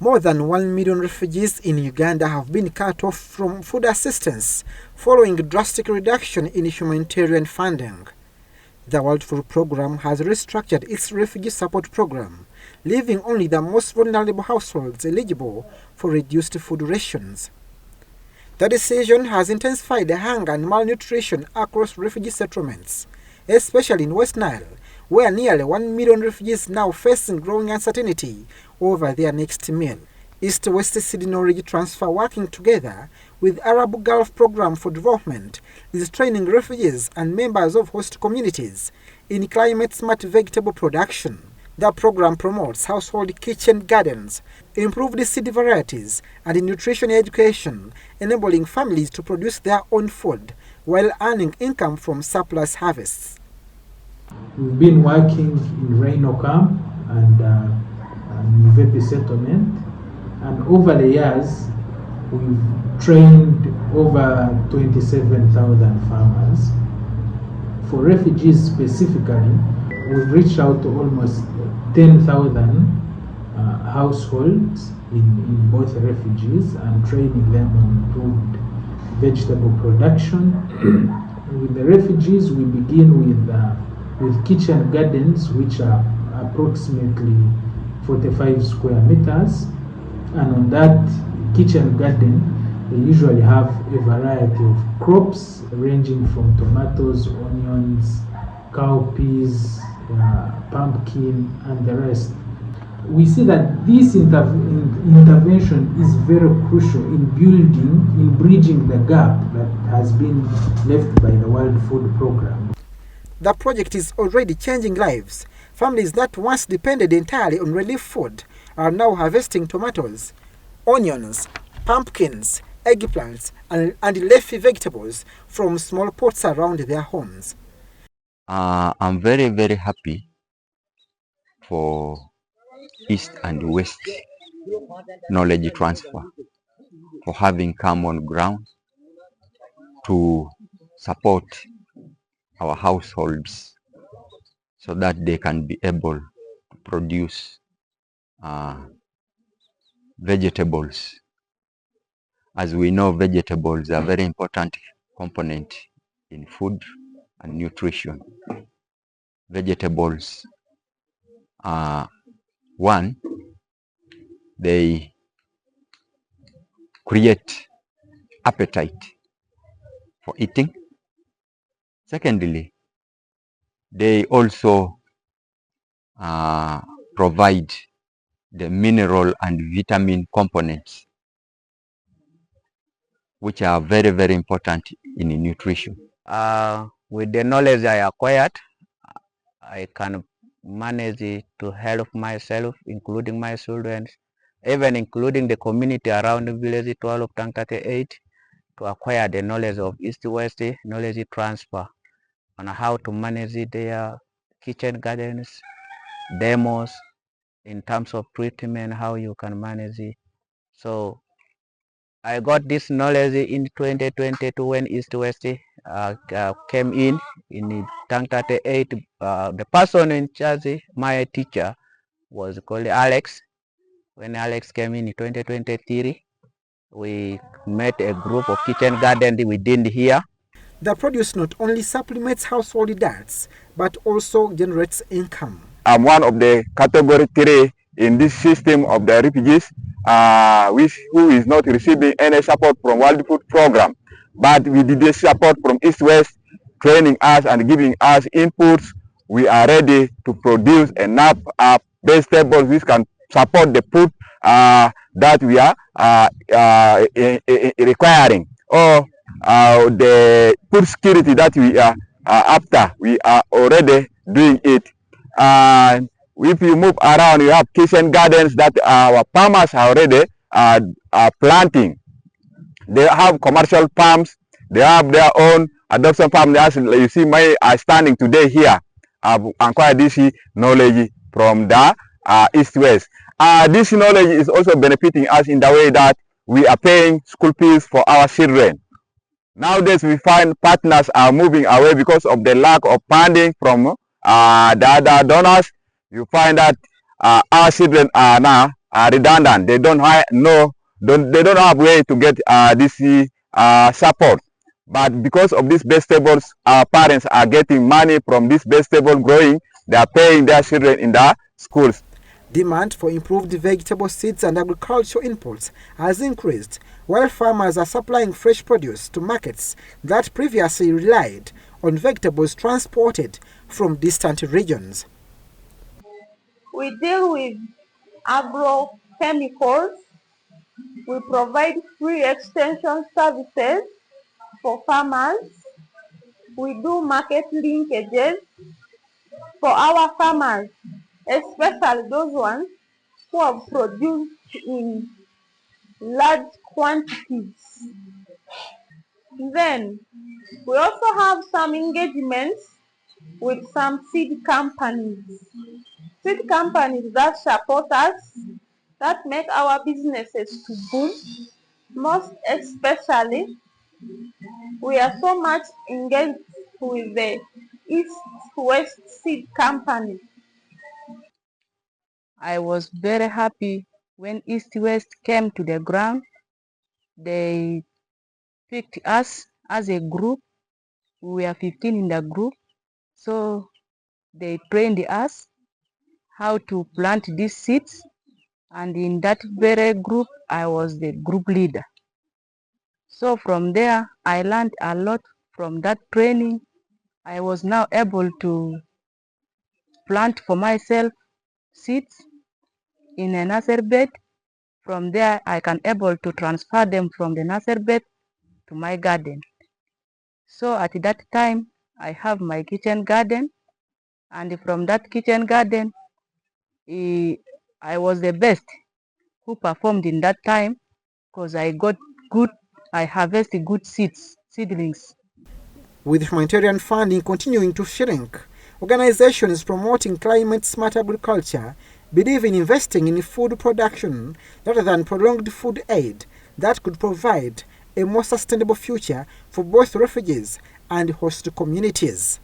More than 1 million refugees in Uganda have been cut off from food assistance following a drastic reduction in humanitarian funding. The World Food Programme has restructured its refugee support program, leaving only the most vulnerable households eligible for reduced food rations. The decision has intensified the hunger and malnutrition across refugee settlements, especially in West Nile, where nearly 1 million refugees now facing growing uncertainty over their next meal. East-West Seed Knowledge Transfer, working together with Arab Gulf Programme for Development, is training refugees and members of host communities in climate-smart vegetable production. The program promotes household kitchen gardens, improved seed varieties, and nutrition education, enabling families to produce their own food while earning income from surplus harvests. We've been working in Reino Camp and Refu settlement, and over the years we've trained over 27,000 farmers. For refugees specifically, we've reached out to almost 10,000 households in both refugees and training them on improved vegetable production. With the refugees, we begin with kitchen gardens, which are approximately 45 square meters, and on that kitchen garden they usually have a variety of crops ranging from tomatoes, onions, cowpeas, pumpkin, and the rest. We see that this intervention is very crucial in bridging the gap that has been left by the World Food Programme. The project is already changing lives. Families that once depended entirely on relief food are now harvesting tomatoes, onions, pumpkins, eggplants, and leafy vegetables from small pots around their homes. I'm very, very happy for East and West knowledge transfer for having come on ground to support our households so that they can be able to produce vegetables. As we know, vegetables are a very important component in food and nutrition. Vegetables are one, they create appetite for eating. Secondly, they also provide the mineral and vitamin components, which are very, very important in nutrition. With the knowledge I acquired, I can manage to help myself, including my children, even including the community around village 12 Tank 38, to acquire the knowledge of East-West knowledge transfer on how to manage their kitchen gardens, demos, in terms of treatment, how you can manage it. So I got this knowledge in 2022 when East-West came in Tank 38. The person in charge, my teacher, was called Alex. When Alex came in 2023, we met a group of kitchen garden within here. The produce not only supplements household diets, but also generates income. I'm one of the category 3 in this system of the refugees who is not receiving any support from World Food Programme. But with the support from East-West, training us and giving us inputs, we are ready to produce enough vegetables which can support the food that we are requiring, or the food security that we are after. We are already doing it. And if you move around, you have kitchen gardens that our farmers are already planting. They have commercial farms. They have their own adoption farm. As you see, my standing today here. I've acquired this knowledge from the East-West. This knowledge is also benefiting us in the way that we are paying school fees for our children. Nowadays, we find partners are moving away because of the lack of funding from the other donors. You find that our children are now redundant. They don't they don't have way to get this support. But because of these vegetables, our parents are getting money from this vegetable growing. They are paying their children in the schools. Demand for improved vegetable seeds and agricultural inputs has increased, while farmers are supplying fresh produce to markets that previously relied on vegetables transported from distant regions. We deal with agrochemicals. We provide free extension services for farmers. We do market linkages for our farmers, especially those ones who have produced in large quantities. Then we also have some engagements with some seed companies that support us, that make our businesses to boom. Most especially, we are so much engaged with the East-West Seed Company. I was very happy when East West came to the ground. They picked us as a group. We were 15 in the group. So they trained us how to plant these seeds. And in that very group, I was the group leader. So from there, I learned a lot from that training. I was now able to plant for myself seeds in a nursery bed. From there, I can able to transfer them from the nursery bed to my garden. So at that time, I have my kitchen garden, and from that kitchen garden, I was the best who performed in that time because I harvested good seedlings. With humanitarian funding continuing to shrink, organizations promoting climate-smart agriculture believe in investing in food production rather than prolonged food aid that could provide a more sustainable future for both refugees and host communities.